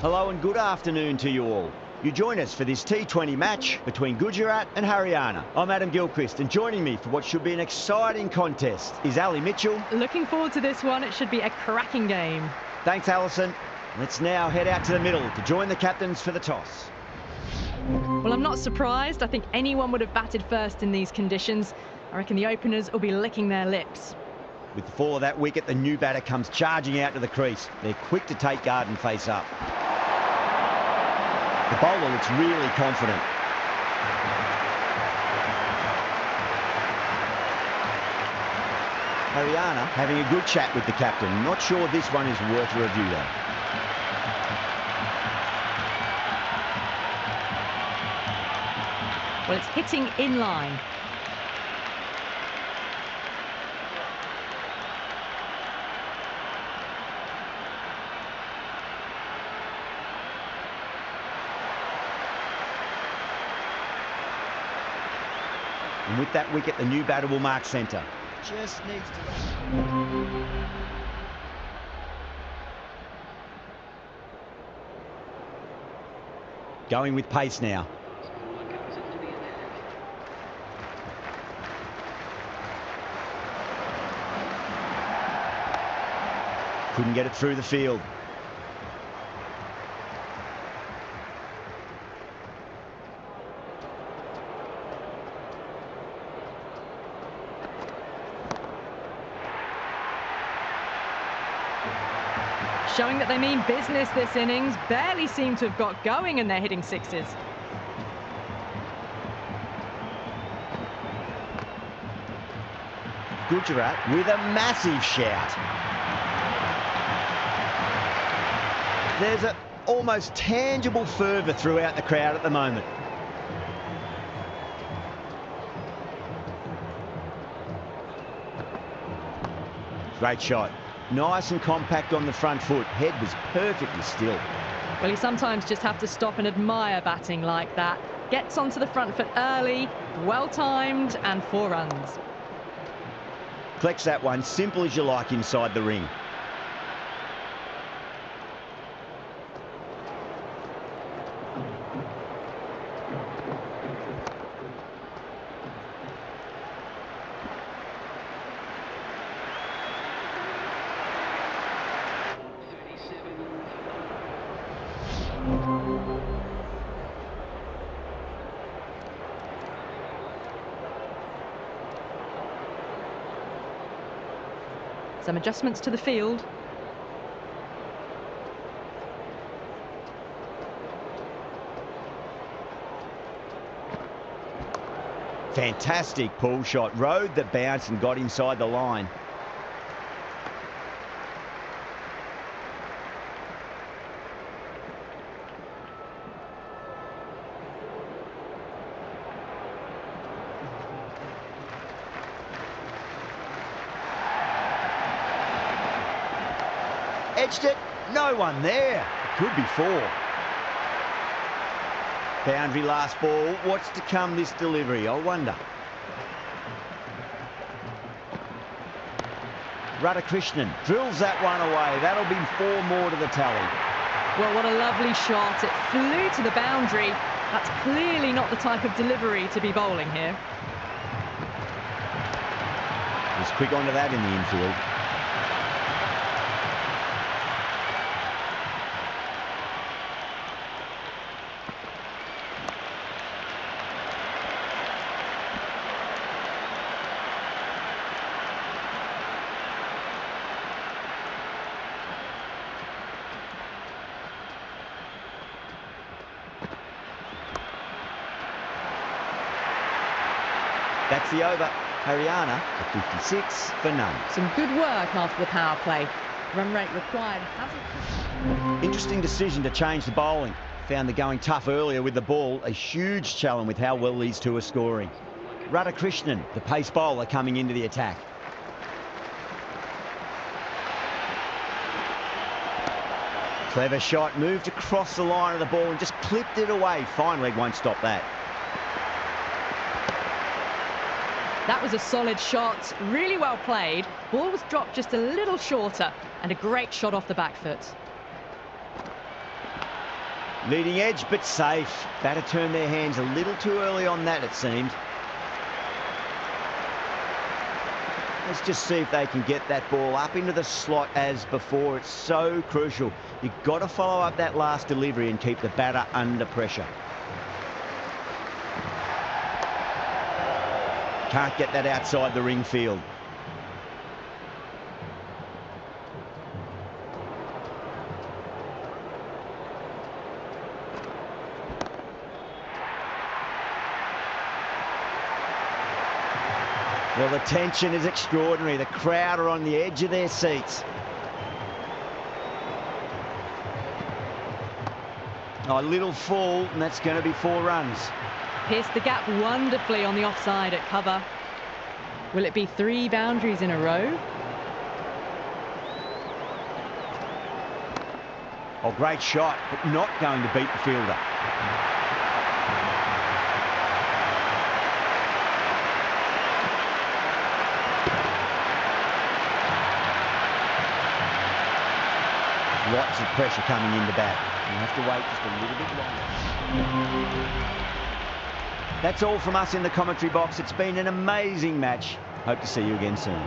Hello and good afternoon to you all. You join us for this T20 match between Gujarat and Haryana. I'm Adam Gilchrist, and joining me for what should be an exciting contest is Ali Mitchell. Looking forward to this one. It should be a cracking game. Thanks, Alison. Let's now head out to the middle to join the captains for the toss. Well, I'm not surprised. I think anyone would have batted first in these conditions. I reckon the openers will be licking their lips. With the fall of that wicket, the new batter comes charging out to the crease. They're quick to take guard and face up. The bowler looks really confident. Haryana having a good chat with the captain. Not sure this one is worth a review though. Well, it's hitting in line. And with that wicket, the new batter will mark centre. Just needs to... Going with pace now. Couldn't get it through the field. Showing that they mean business this innings. Barely seem to have got going and they're hitting sixes. Gujarat with a massive shout. There's an almost tangible fervour throughout the crowd at the moment. Great shot. Nice and compact on the front foot. Head was perfectly still. Well, you sometimes just have to stop and admire batting like that. Gets onto the front foot early, well-timed, and 4 runs. Collects that one, simple as you like inside the ring. Some adjustments to the field. Fantastic pull shot. Rode the bounce and got inside the line. Edged it, no one there. Could be 4. Boundary last ball. What's to come this delivery, I wonder. Radhakrishnan drills that one away. That'll be 4 more to the tally. Well, what a lovely shot. It flew to the boundary. That's clearly not the type of delivery to be bowling here. He's quick onto that in the infield. That's the over. Haryana at 56 for none. Some good work after the power play. Run rate required hasn't... Interesting decision to change the bowling. Found the going tough earlier with the ball. A huge challenge with how well these two are scoring. Radhakrishnan, the pace bowler, coming into the attack. Clever shot, moved across the line of the ball and just clipped it away. Fine leg won't stop that. That was a solid shot, really well played. Ball was dropped just a little shorter, and a great shot off the back foot. Leading edge, but safe. Batter turned their hands a little too early on that, it seemed. Let's just see if they can get that ball up into the slot as before. It's so crucial. You've got to follow up that last delivery and keep the batter under pressure. Can't get that outside the ring field. Well, the tension is extraordinary. The crowd are on the edge of their seats. Oh, a little full, and that's going to be 4 runs. Pierced the gap wonderfully on the offside at cover. Will it be 3 boundaries in a row? Oh, great shot, but not going to beat the fielder. Lots of pressure coming into bat. You have to wait just a little bit longer. That's all from us in the commentary box. It's been an amazing match. Hope to see you again soon.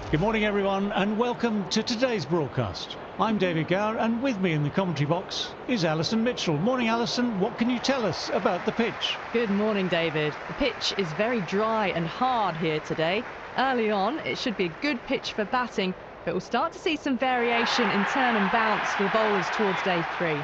Good morning everyone and welcome to today's broadcast. I'm David Gower and with me in the commentary box is Alison Mitchell. Morning Alison, what can you tell us about the pitch? Good morning, David. The pitch is very dry and hard here today. Early on, it should be a good pitch for batting, but we'll start to see some variation in turn and bounce for the bowlers towards day 3.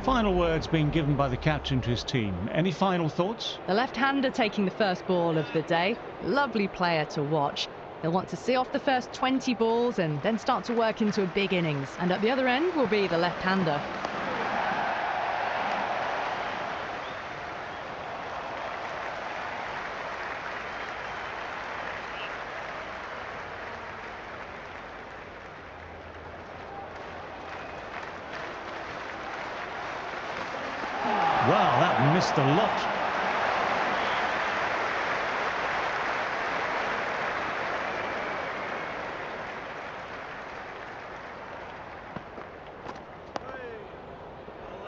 Final words being given by the captain to his team. Any final thoughts? The left-hander taking the first ball of the day. Lovely player to watch. He'll want to see off the first 20 balls and then start to work into a big innings. And at the other end will be the left-hander. Wow, that missed a lot.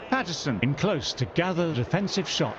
Patterson in close to gather the defensive shot.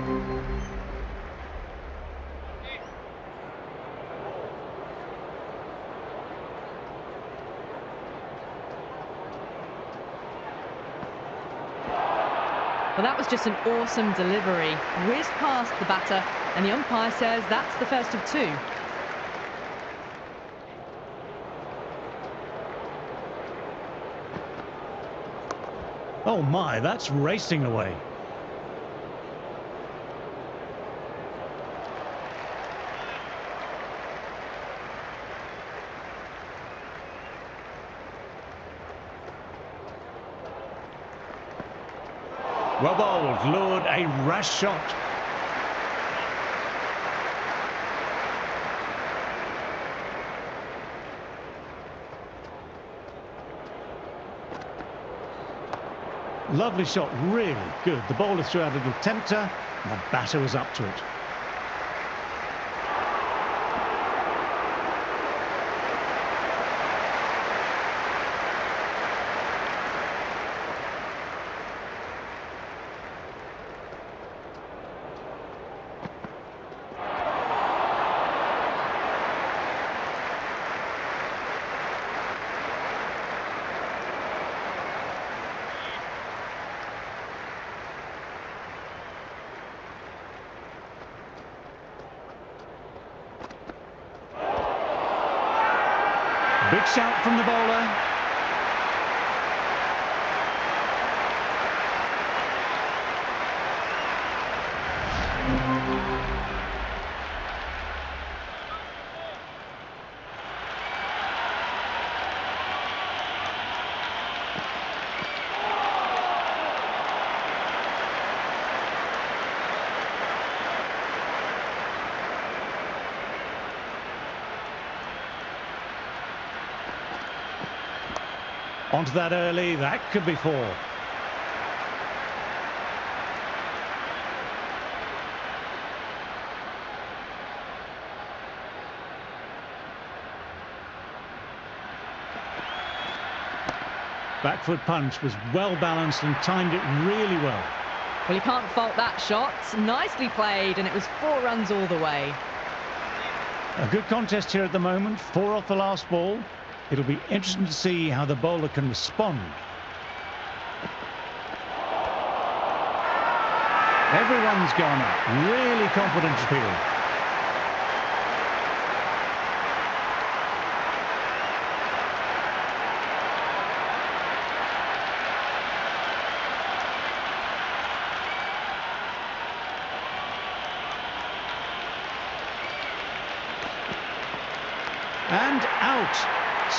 Well, that was just an awesome delivery. Whizzed past the batter, and the umpire says that's the first of two. Oh my, that's racing away. Well bowled, lured, a rash shot. Lovely shot, really good. The bowler threw out a little tempter, and the batter was up to it. Big shout from the bowler. Onto that early, that could be four. Back foot punch was well balanced and timed it really well. Well, you can't fault that shot. Nicely played, and it was 4 runs all the way. A good contest here at the moment, 4 off the last ball. It'll be interesting to see how the bowler can respond. Everyone's gone up. Really confident field. And out.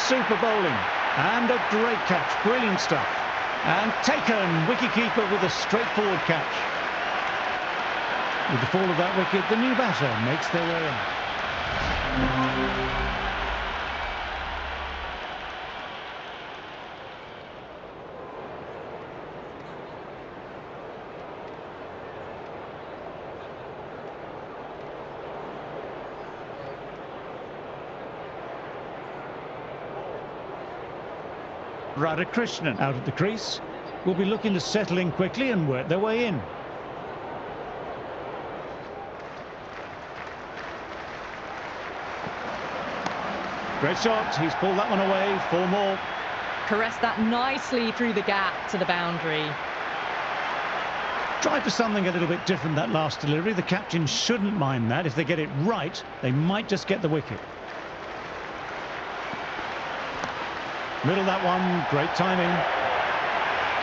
Super bowling, and a great catch, brilliant stuff. And taken, wicketkeeper with a straightforward catch. With the fall of that wicket, the new batter makes their way in. Radhakrishnan out at the crease will be looking to settle in quickly and work their way in. Great shot, he's pulled that one away, 4 more. Caressed that nicely through the gap to the boundary. Tried for something a little bit different that last delivery. The captain shouldn't mind that. If they get it right, they might just get the wicket. Middle that one, great timing.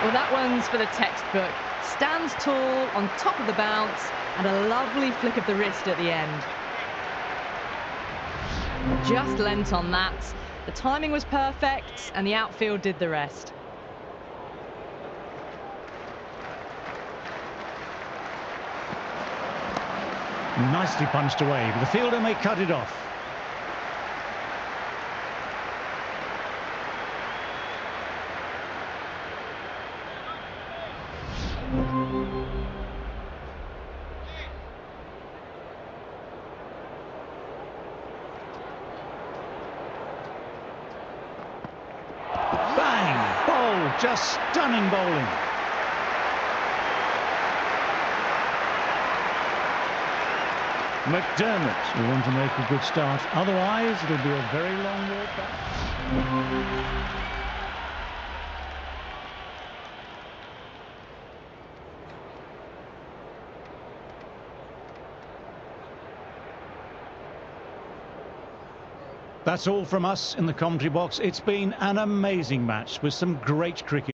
Well, that one's for the textbook. Stands tall, on top of the bounce, and a lovely flick of the wrist at the end. Just lent on that. The timing was perfect, and the outfield did the rest. Nicely punched away, but the fielder may cut it off. Bang! Bowled, just stunning bowling. McDermott will want to make a good start. Otherwise, it'll be a very long walk back. That's all from us in the commentary box. It's been an amazing match with some great cricket.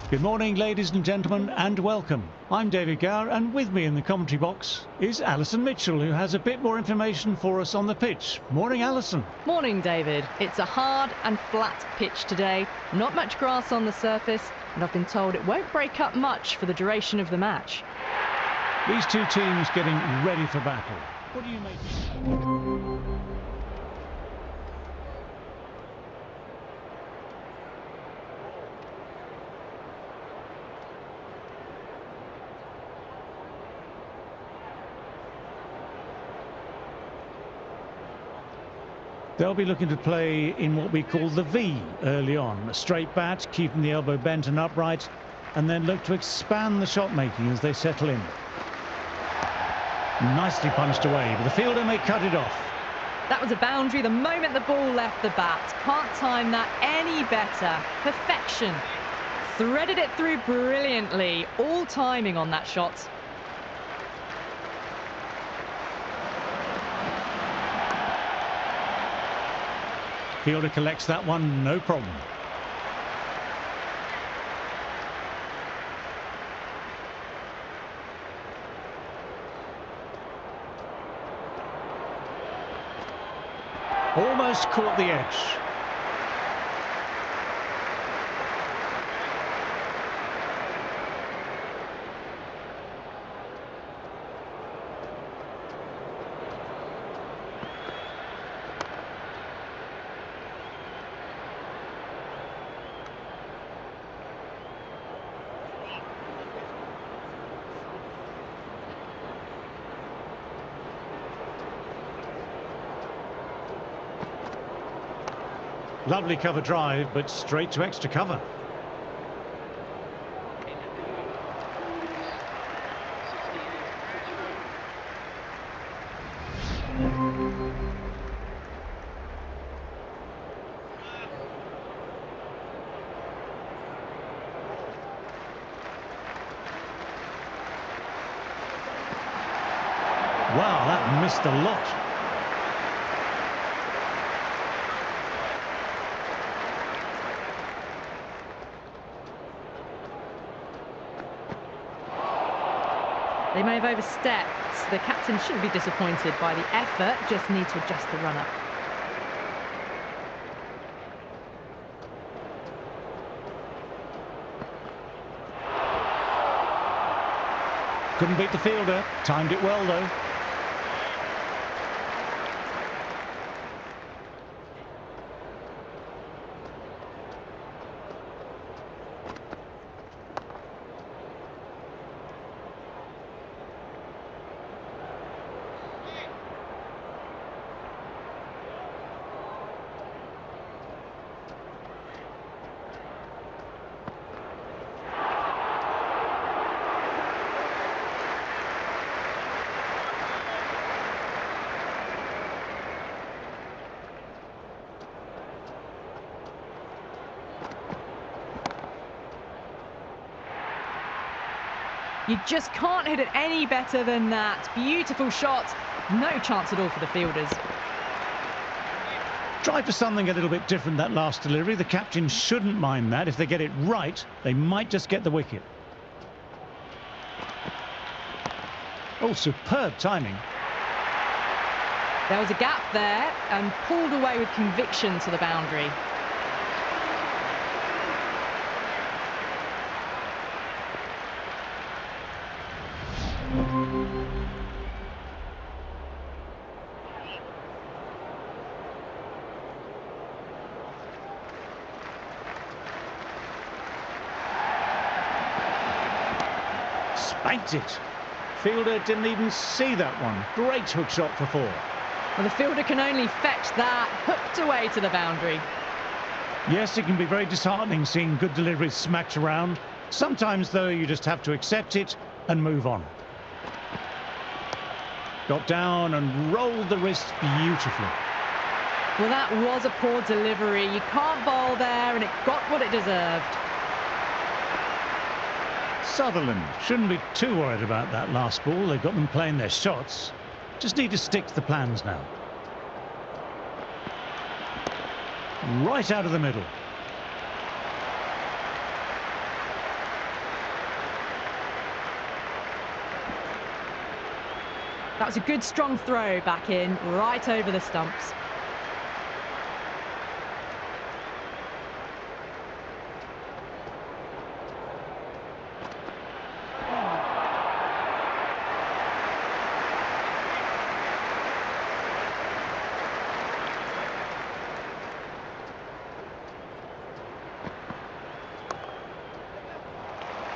Good morning, ladies and gentlemen, and welcome. I'm David Gower, and with me in the commentary box is Alison Mitchell, who has a bit more information for us on the pitch. Morning, Alison. Morning, David. It's a hard and flat pitch today. Not much grass on the surface, and I've been told it won't break up much for the duration of the match. These two teams getting ready for battle. What do you make? They'll be looking to play in what we call the V early on. A straight bat, keeping the elbow bent and upright, and then look to expand the shot making as they settle in. Nicely punched away, but the fielder may cut it off. That was a boundary the moment the ball left the bat. Can't time that any better. Perfection. Threaded it through brilliantly. All timing on that shot. Fielder collects that one, no problem. Almost caught the edge. Lovely cover drive, but straight to extra cover. Wow, that missed a lot. They may have overstepped. The captain shouldn't be disappointed by the effort, just need to adjust the run-up. Couldn't beat the fielder, timed it well though. You just can't hit it any better than that. Beautiful shot, No chance at all for the fielders. Try for something a little bit different that last delivery. The captain shouldn't mind that. If they get it right, they might just get the wicket. Oh, superb timing. There was a gap there and pulled away with conviction to the boundary. Spanked it. Fielder didn't even see that one. Great hook shot for 4. Well, the fielder can only fetch that, hooked away to the boundary. Yes, it can be very disheartening seeing good deliveries smacked around. Sometimes, though, you just have to accept it and move on. Got down and rolled the wrist beautifully. Well, that was a poor delivery. You can't bowl there, and it got what it deserved. Sutherland shouldn't be too worried about that last ball. They've got them playing their shots. Just need to stick to the plans now. Right out of the middle. That was a good strong throw back in, right over the stumps.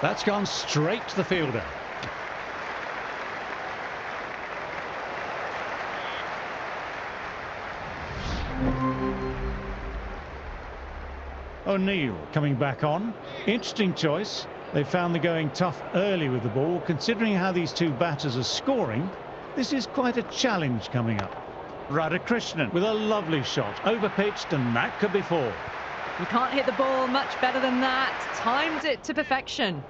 That's gone straight to the fielder. O'Neill coming back on. Interesting choice. They found the going tough early with the ball. Considering how these two batters are scoring, this is quite a challenge coming up. Radhakrishnan with a lovely shot. Overpitched, and that could be 4. You can't hit the ball much better than that. Timed it to perfection.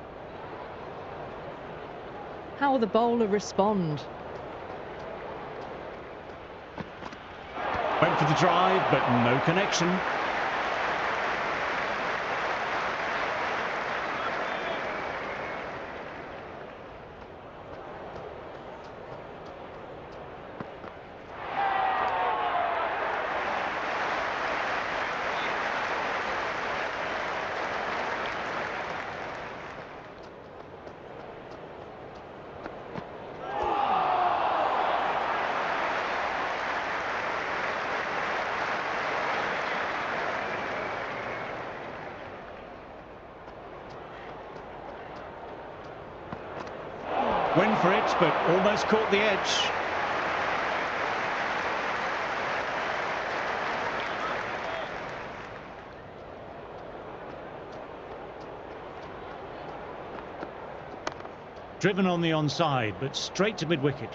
How will the bowler respond? Went for the drive, but no connection. Went for it, but almost caught the edge. Driven on the onside, but straight to mid-wicket.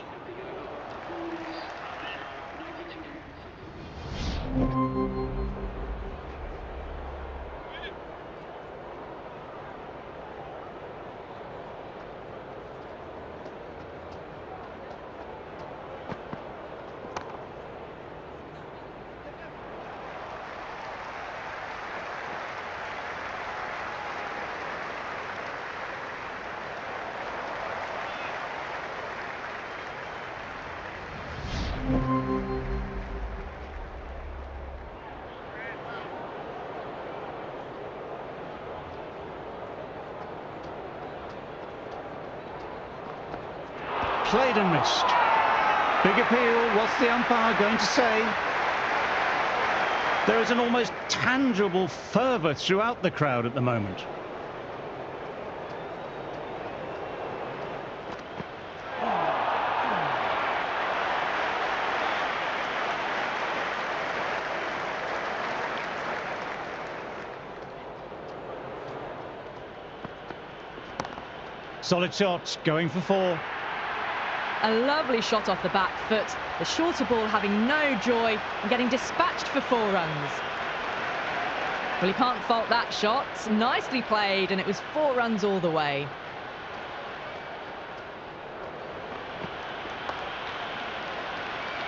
Played and missed. Big appeal. What's the umpire going to say? There is an almost tangible fervour throughout the crowd at the moment. Solid shot, going for 4. A lovely shot off the back foot. The shorter ball having no joy and getting dispatched for 4 runs. Well, you can't fault that shot. Nicely played, and it was 4 runs all the way.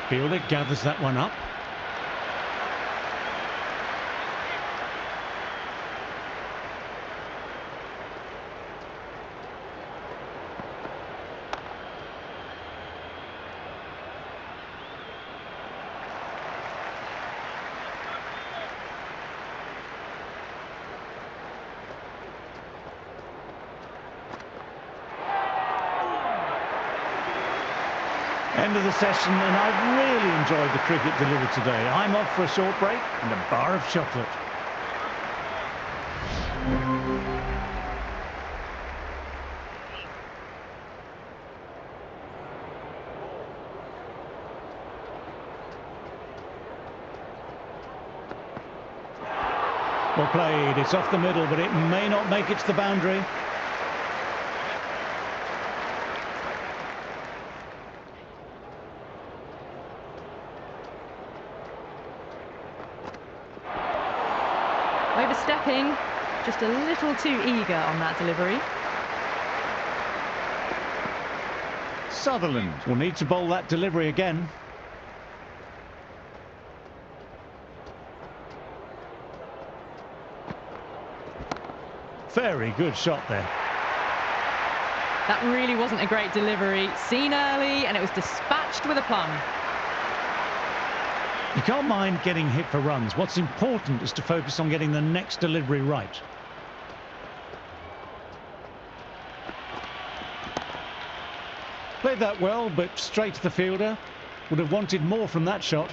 Fielder gathers that one up. End of the session, and I've really enjoyed the cricket delivered today. I'm off for a short break and a bar of chocolate. Well played, it's off the middle, but it may not make it to the boundary. Overstepping, just a little too eager on that delivery. Sutherland will need to bowl that delivery again. Very good shot there. That really wasn't a great delivery. Seen early, and it was dispatched with a plum. You can't mind getting hit for runs. What's important is to focus on getting the next delivery right. Played that well, but straight to the fielder. Would have wanted more from that shot.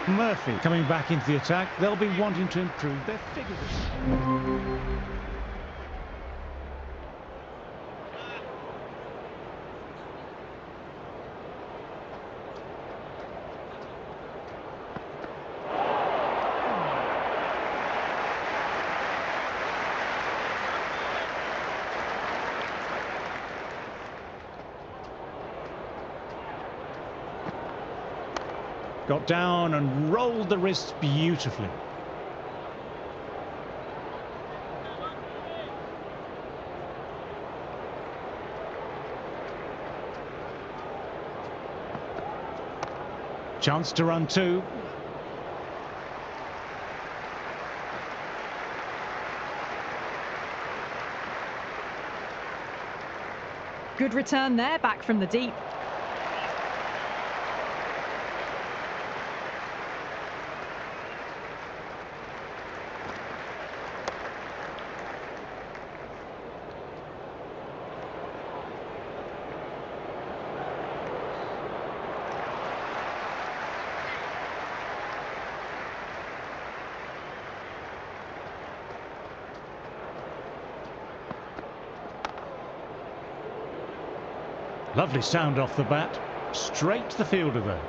Murphy coming back into the attack. They'll be wanting to improve their figures. Got down and rolled the wrists beautifully. Chance to run two. Good return there, back from the deep. Lovely sound off the bat. Straight to the fielder though.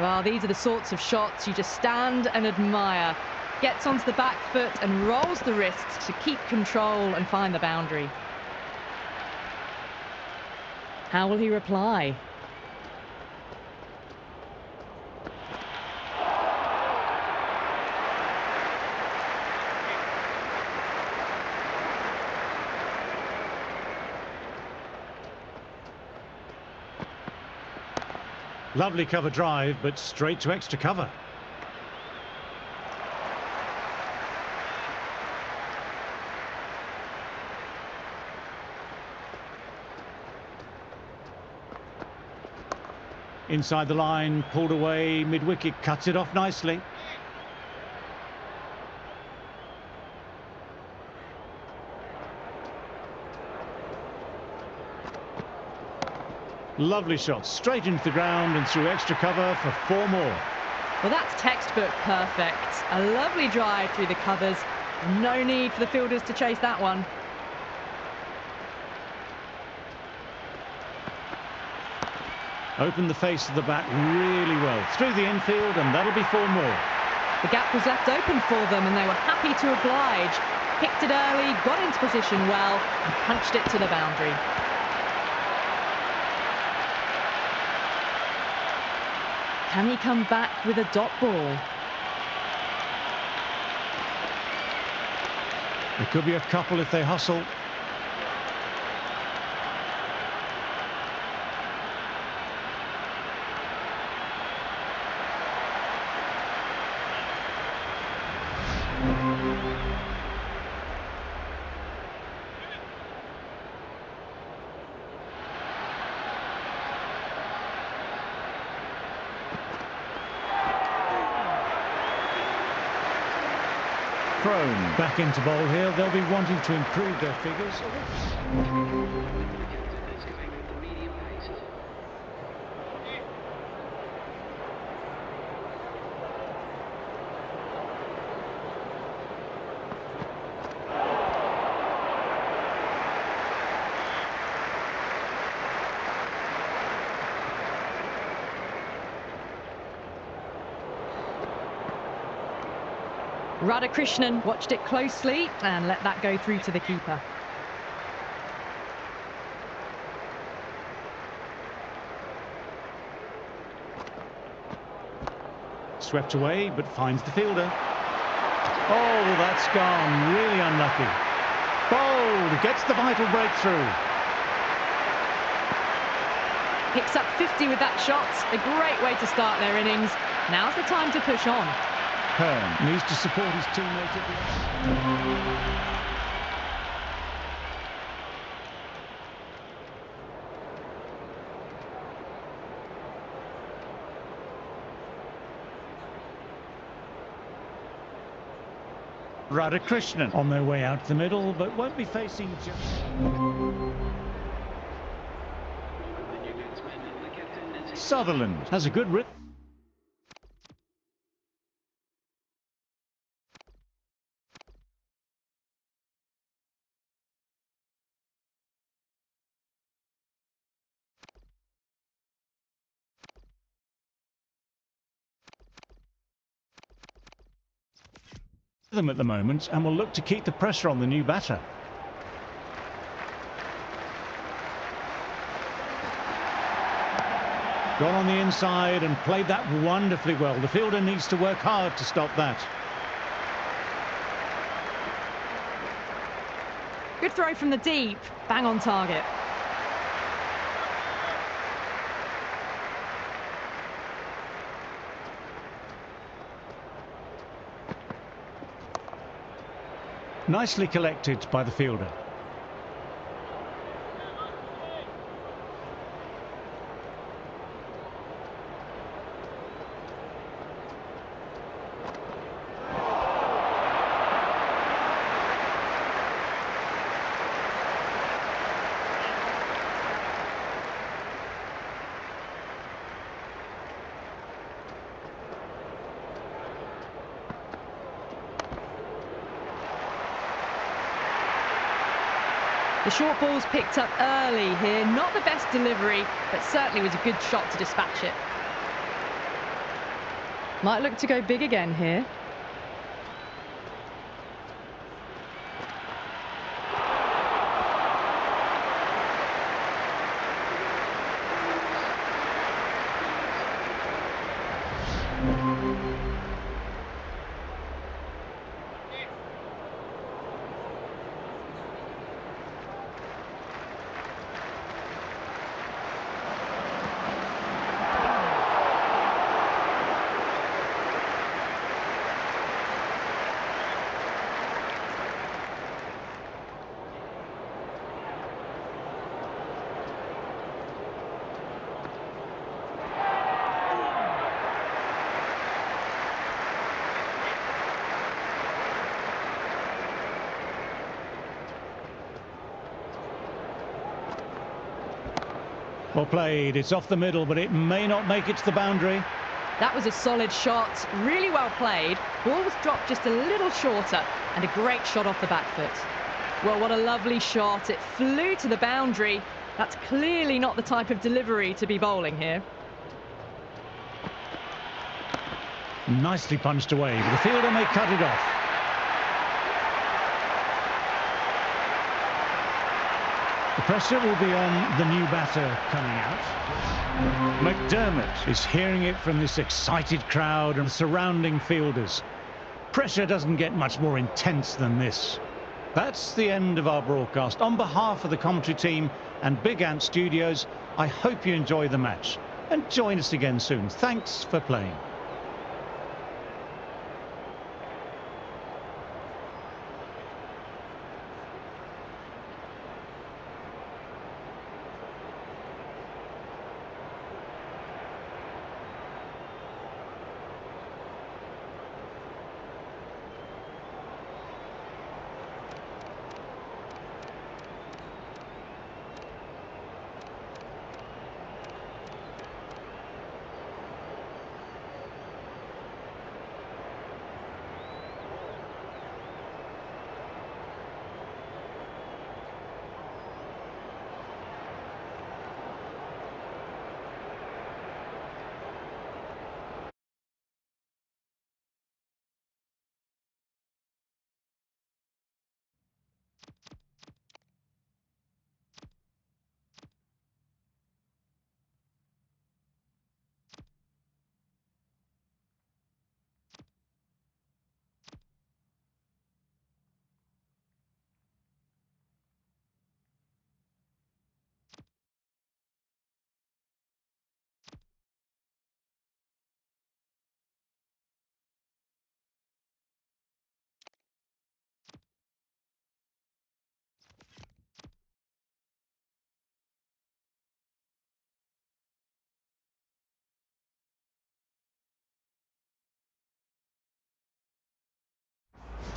Well, these are the sorts of shots you just stand and admire. Gets onto the back foot and rolls the wrists to keep control and find the boundary. How will he reply? Lovely cover drive, but straight to extra cover. Inside the line, pulled away, mid-wicket, cuts it off nicely. Lovely shot, straight into the ground and through extra cover for 4 more. Well, that's textbook perfect. A lovely drive through the covers. No need for the fielders to chase that one. Opened the face of the bat really well. Through the infield, and that'll be 4 more. The gap was left open for them and they were happy to oblige. Picked it early, got into position well and punched it to the boundary. Can he come back with a dot ball? There could be a couple if they hustle. Thrown back into bowl here. They'll be wanting to improve their figures. Radhakrishnan watched it closely and let that go through to the keeper. Swept away, but finds the fielder. Oh, that's gone. Really unlucky. Bowled, gets the vital breakthrough. Picks up 50 with that shot. A great way to start their innings. Now's the time to push on. Hearn needs to support his teammate at the end. Radhakrishnan on their way out the middle, but won't be facing Sutherland has a good rip. Them at the moment and will look to keep the pressure on the new batter. Gone on the inside and played that wonderfully well. The fielder needs to work hard to stop that. Good throw from the deep, bang on target. Nicely collected by the fielder. The short ball's picked up early here. Not the best delivery, but certainly was a good shot to dispatch it. Might look to go big again here. Well played. It's off the middle, but it may not make it to the boundary. That was a solid shot, really well played. Ball was dropped just a little shorter, and a great shot off the back foot. Well, what a lovely shot. It flew to the boundary. That's clearly not the type of delivery to be bowling here. Nicely punched away, but the fielder may cut it off. The pressure will be on the new batter coming out. McDermott is hearing it from this excited crowd and surrounding fielders. Pressure doesn't get much more intense than this. That's the end of our broadcast. On behalf of the commentary team and Big Ant Studios, I hope you enjoy the match. And join us again soon. Thanks for playing.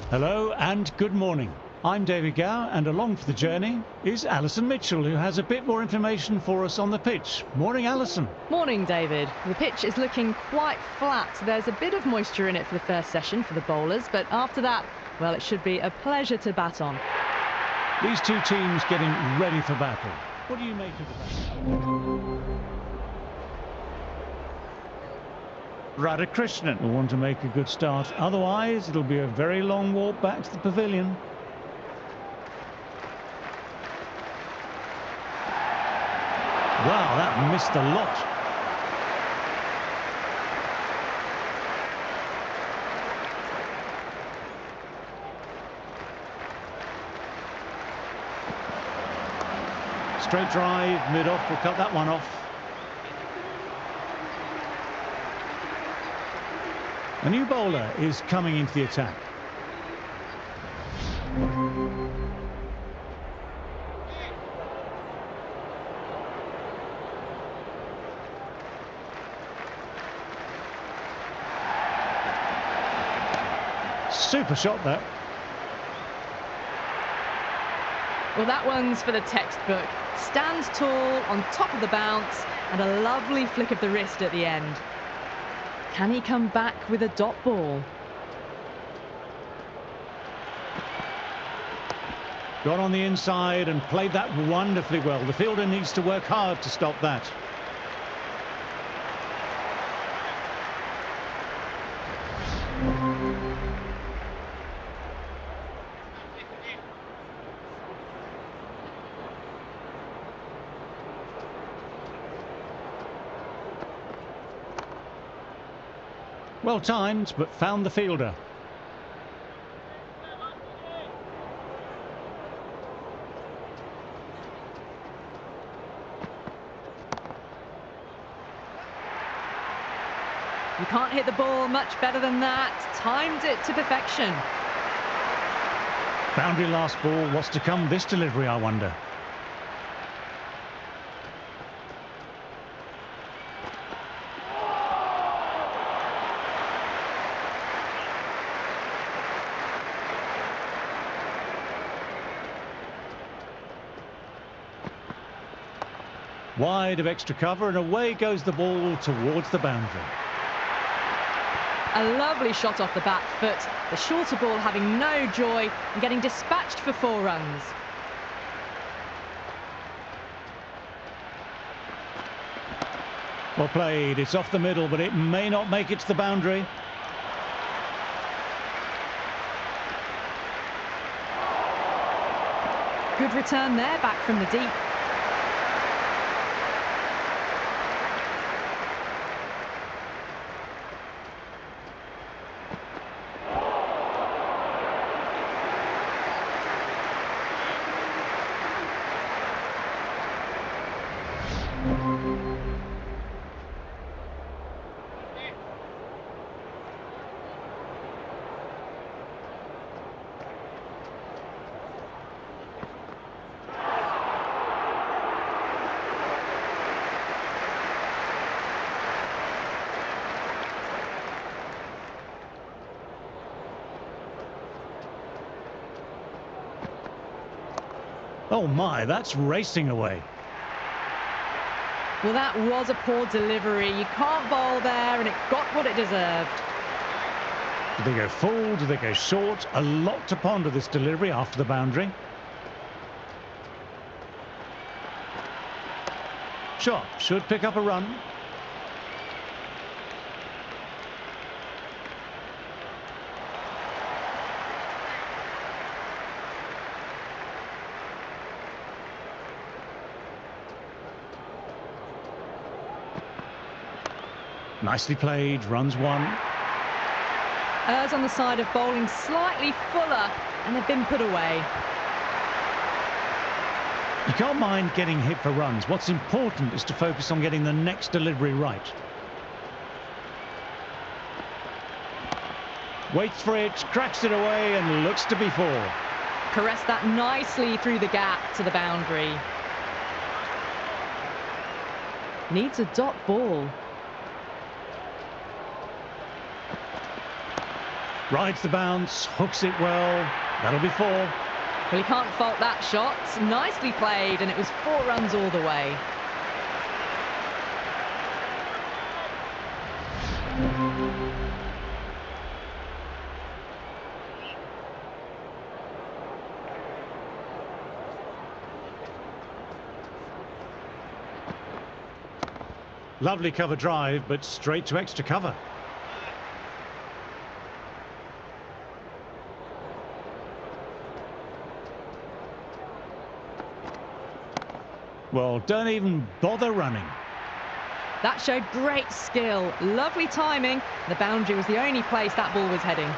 Hello and good morning. I'm David Gow, and along for the journey is Alison Mitchell, who has a bit more information for us on the pitch. Morning, Alison. Morning, David. The pitch is looking quite flat. There's a bit of moisture in it for the first session for the bowlers, but after that, well, it should be a pleasure to bat on. These two teams getting ready for battle. What do you make of the battle? Radhakrishnan will want to make a good start. Otherwise, it'll be a very long walk back to the pavilion. Wow, that missed a lot. Straight drive, mid-off, will cut that one off. A new bowler is coming into the attack. Super shot there. Well, that one's for the textbook. Stands tall, on top of the bounce, and a lovely flick of the wrist at the end. Can he come back with a dot ball? Got on the inside and played that wonderfully well. The fielder needs to work hard to stop that. Well timed, but found the fielder. You can't hit the ball much better than that. Timed it to perfection. Boundary last ball. What's to come this delivery, I wonder? Wide of extra cover, and away goes the ball towards the boundary. A lovely shot off the back foot. The shorter ball having no joy and getting dispatched for 4 runs. Well played. It's off the middle, but it may not make it to the boundary. Good return there, back from the deep. Oh my, that's racing away. Well, that was a poor delivery. You can't bowl there, and it got what it deserved. Do they go full? Do they go short? A lot to ponder this delivery after the boundary. Shot should pick up a run. Nicely played, runs 1. Errs on the side of bowling slightly fuller, and they've been put away. You can't mind getting hit for runs. What's important is to focus on getting the next delivery right. Waits for it, cracks it away, and looks to be 4. Caressed that nicely through the gap to the boundary. Needs a dot ball. Rides the bounce, hooks it well. That'll be 4. Well, you can't fault that shot. Nicely played, and it was 4 runs all the way. Lovely cover drive, but straight to extra cover. Well, don't even bother running. That showed great skill, lovely timing. The boundary was the only place that ball was heading.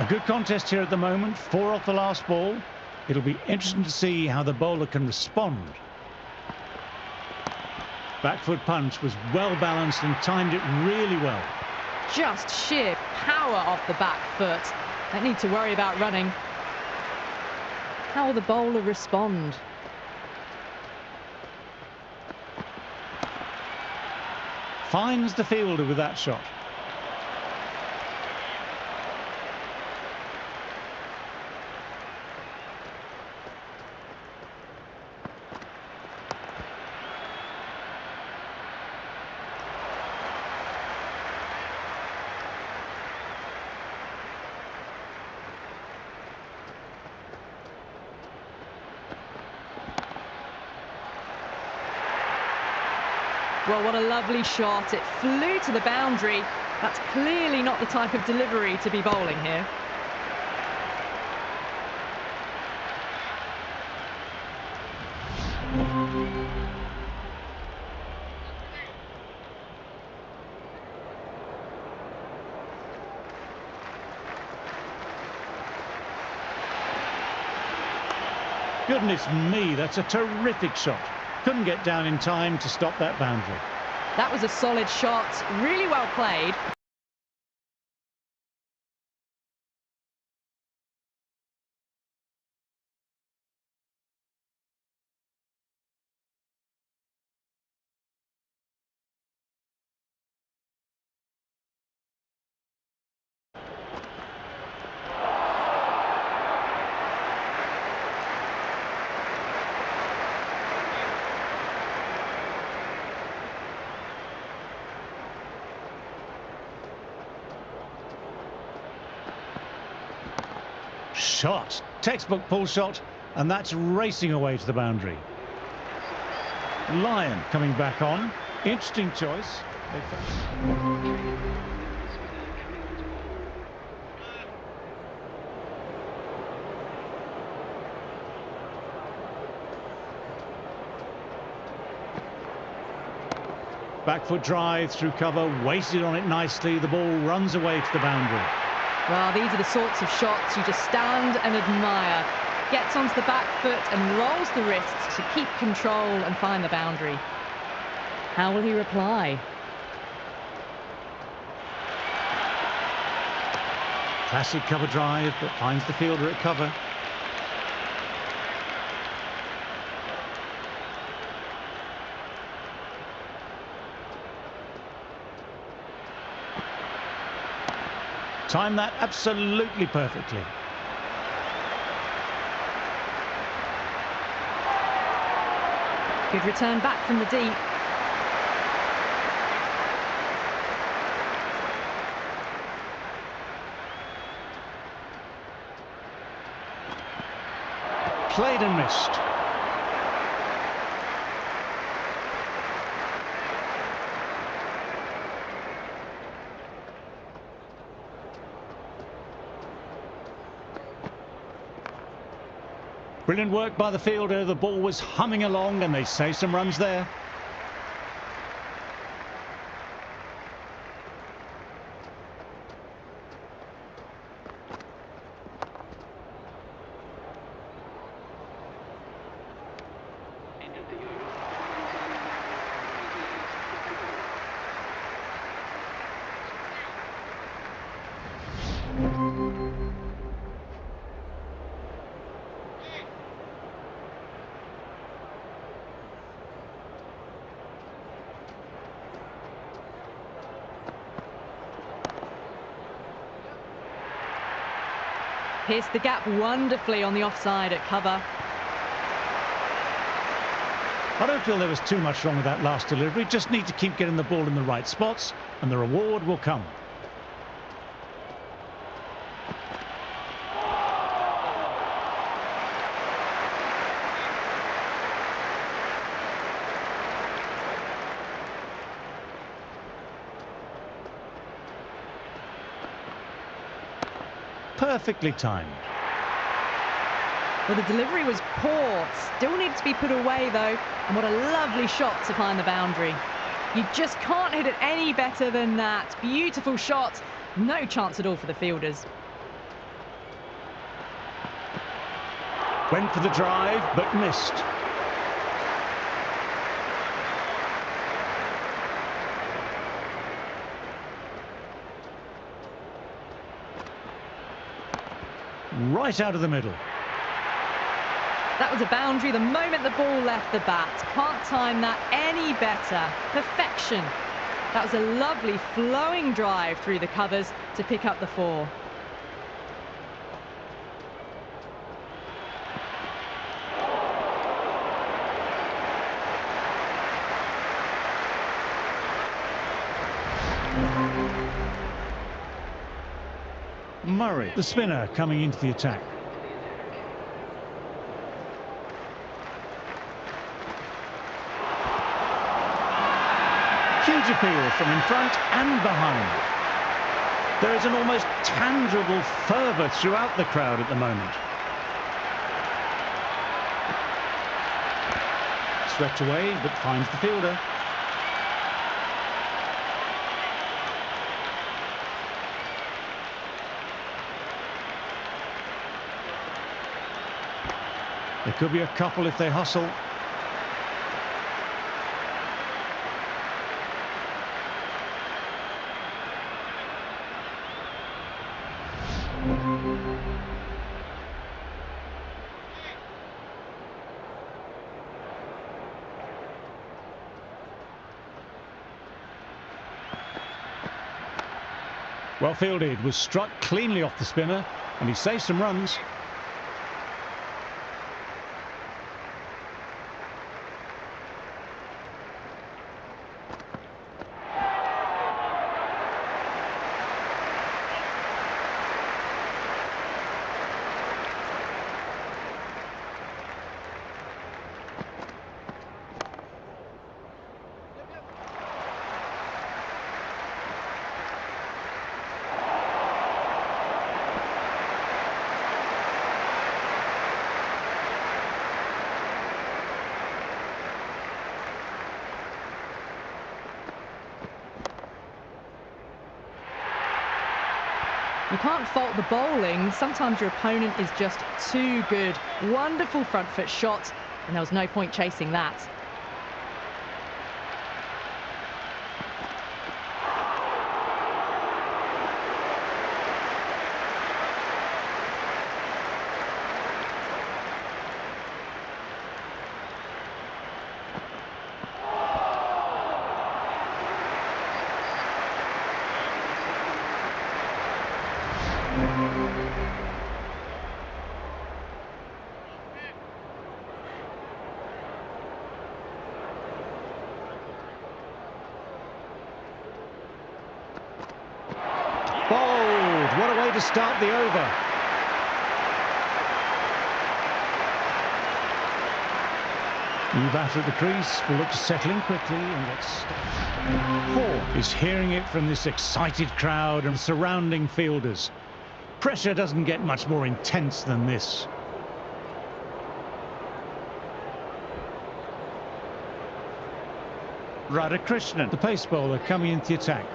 A good contest here at the moment, 4 off the last ball. It'll be interesting to see how the bowler can respond. Back foot punch was well balanced and timed it really well. Just sheer power off the back foot. Don't need to worry about running. How will the bowler respond? Finds the fielder with that shot. Well, what a lovely shot. It flew to the boundary. That's clearly not the type of delivery to be bowling here. Goodness me, that's a terrific shot. Couldn't get down in time to stop that boundary. That was a solid shot, really well played. Shot. Textbook pull shot, and that's racing away to the boundary. Lyon coming back on. Interesting choice. Back foot drive through cover, waited on it nicely. The ball runs away to the boundary. Well, these are the sorts of shots you just stand and admire. Gets onto the back foot and rolls the wrists to keep control and find the boundary. How will he reply? Classic cover drive, but finds the fielder at cover. Timed that absolutely perfectly. Good return back from the deep. Played and missed. Brilliant work by the fielder. The ball was humming along and they saved some runs there. Pierced the gap wonderfully on the offside at cover. I don't feel there was too much wrong with that last delivery. Just need to keep getting the ball in the right spots and the reward will come. Perfectly timed. Well, the delivery was poor. Still needs to be put away, though. And what a lovely shot to find the boundary. You just can't hit it any better than that. Beautiful shot. No chance at all for the fielders. Went for the drive, but missed. Right out of the middle. That was a boundary the moment the ball left the bat. Can't time that any better. Perfection. That was a lovely flowing drive through the covers to pick up the 4. Murray, the spinner, coming into the attack. Huge appeal from in front and behind. There is an almost tangible fervour throughout the crowd at the moment. Swept away, but finds the fielder. There could be a couple if they hustle. Well fielded, was struck cleanly off the spinner, and he saved some runs. You can't fault the bowling. Sometimes your opponent is just too good. Wonderful front foot shot, and there was no point chasing that. Bowled! What a way to start the over. New batter at the crease will look to settle in quickly and get stuck. Paul is hearing it from this excited crowd and surrounding fielders. Pressure doesn't get much more intense than this. Radhakrishnan, the pace bowler, coming into the attack.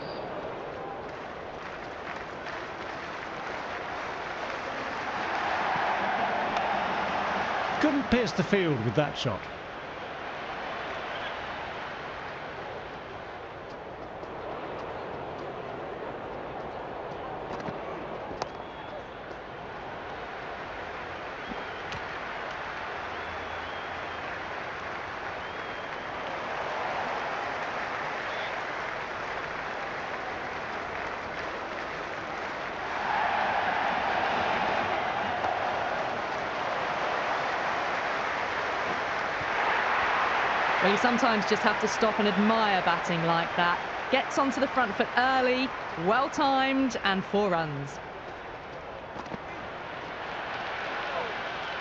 Couldn't pierce the field with that shot. Well, you sometimes just have to stop and admire batting like that. Gets onto the front foot early, well timed, and 4 runs.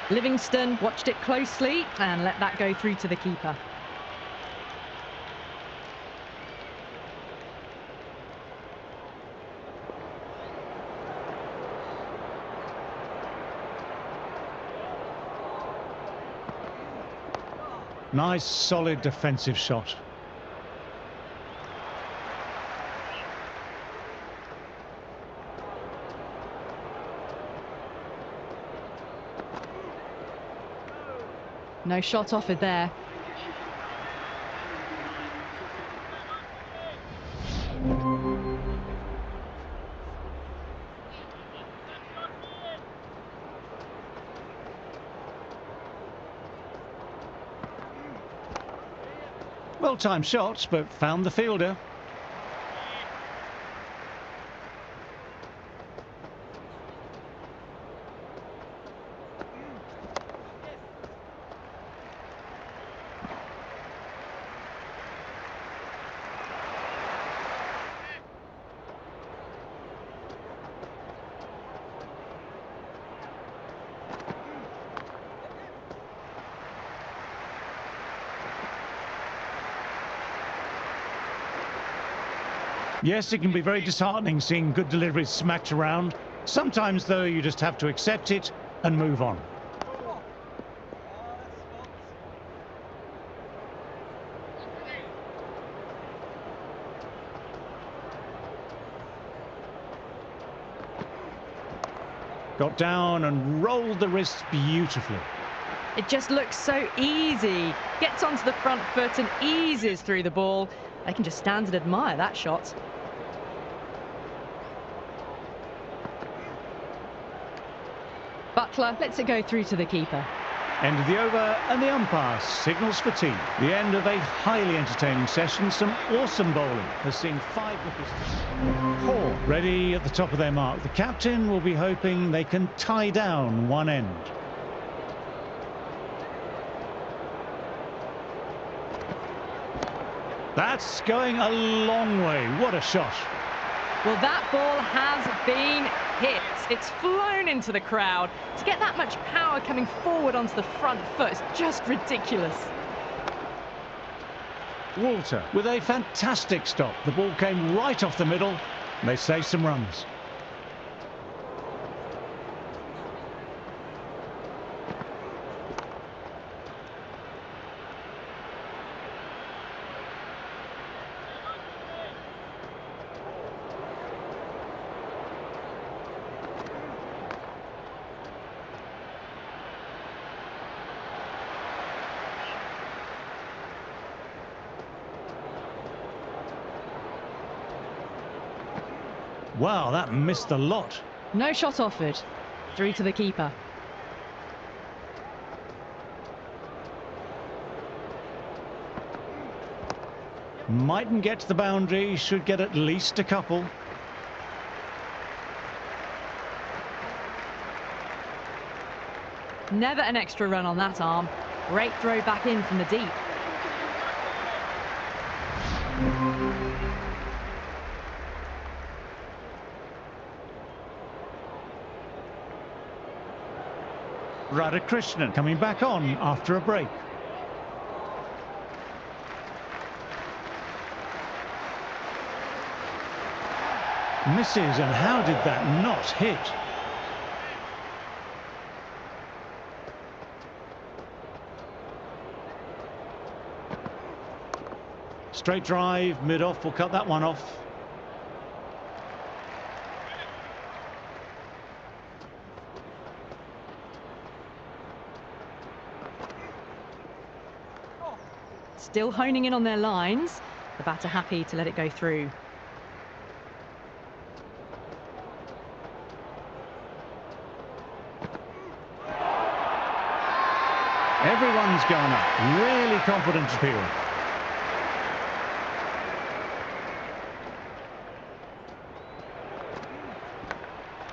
Livingston watched it closely and let that go through to the keeper. Nice, solid defensive shot. No shot offered there. Well-timed shots, but found the fielder. Yes, it can be very disheartening seeing good deliveries smacked around. Sometimes, though, you just have to accept it and move on. Got down and rolled the wrists beautifully. It just looks so easy. Gets onto the front foot and eases through the ball. They can just stand and admire that shot. Butler lets it go through to the keeper. End of the over, and the umpire signals for tea. The end of a highly entertaining session. Some awesome bowling has seen 5 wickets. Hall ready at the top of their mark. The captain will be hoping they can tie down one end. That's going a long way. What a shot. Well, that ball has been hit. It's flown into the crowd. To get that much power coming forward onto the front foot is just ridiculous. Walter with a fantastic stop. The ball came right off the middle and they saved some runs. Wow, that missed a lot. No shot offered. Through to the keeper. Mightn't get to the boundary, should get at least a couple. Never an extra run on that arm. Great throw back in from the deep. Krishnan coming back on after a break. Misses, and how did that not hit? Straight drive, mid-off, will cut that one off. Still honing in on their lines. The batter happy to let it go through. Everyone's gone up. Really confident appeal.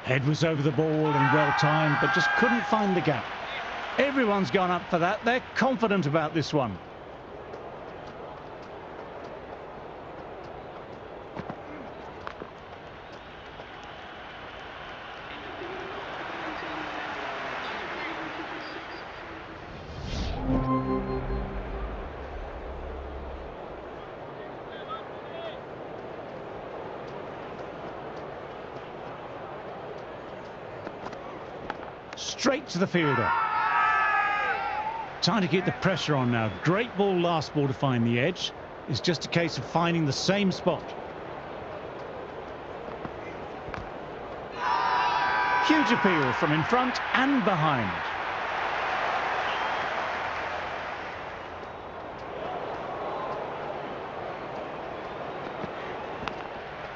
Head was over the ball and well timed, but just couldn't find the gap. Everyone's gone up for that. They're confident about this one. Straight to the fielder. Trying to keep the pressure on now. Great ball, last ball to find the edge. It's just a case of finding the same spot. Huge appeal from in front and behind.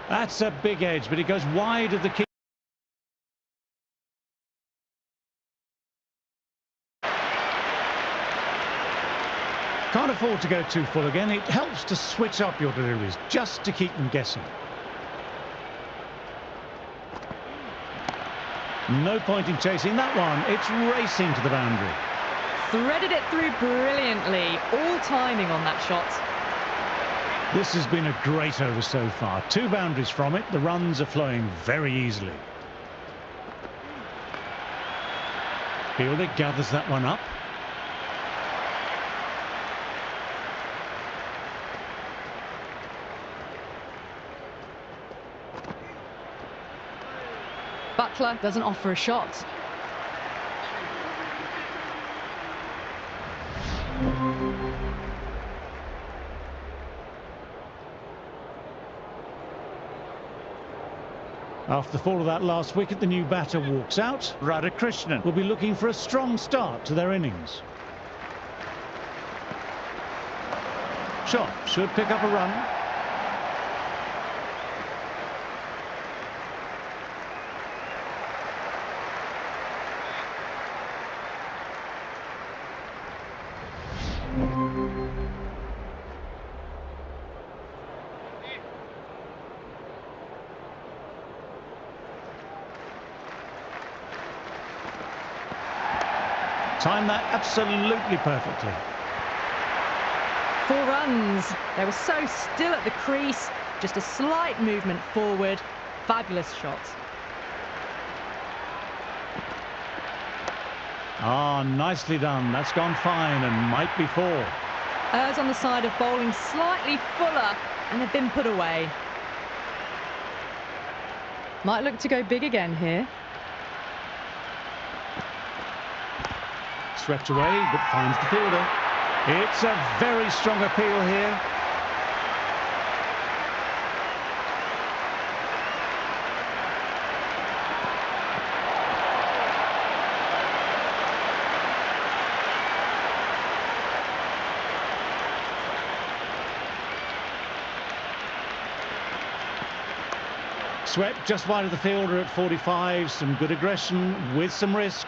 That's a big edge, but it goes wide of the keeper. Can't afford to go too full again. It helps to switch up your deliveries, just to keep them guessing. No point in chasing that one. It's racing to the boundary. Threaded it through brilliantly. All timing on that shot. This has been a great over so far. 2 boundaries from it. The runs are flowing very easily. Fielder gathers that one up. Butler doesn't offer a shot. After the fall of that last wicket, the new batter walks out. Krishnan will be looking for a strong start to their innings. Shot should pick up a run. Timed that absolutely perfectly. 4 runs. They were so still at the crease. Just a slight movement forward. Fabulous shot. Ah, nicely done. That's gone fine and might be 4. Errs on the side of bowling slightly fuller, and they've been put away. Might look to go big again here. Swept away, but finds the fielder. It's a very strong appeal here. Swept just wide of the fielder at 45. Some good aggression with some risk.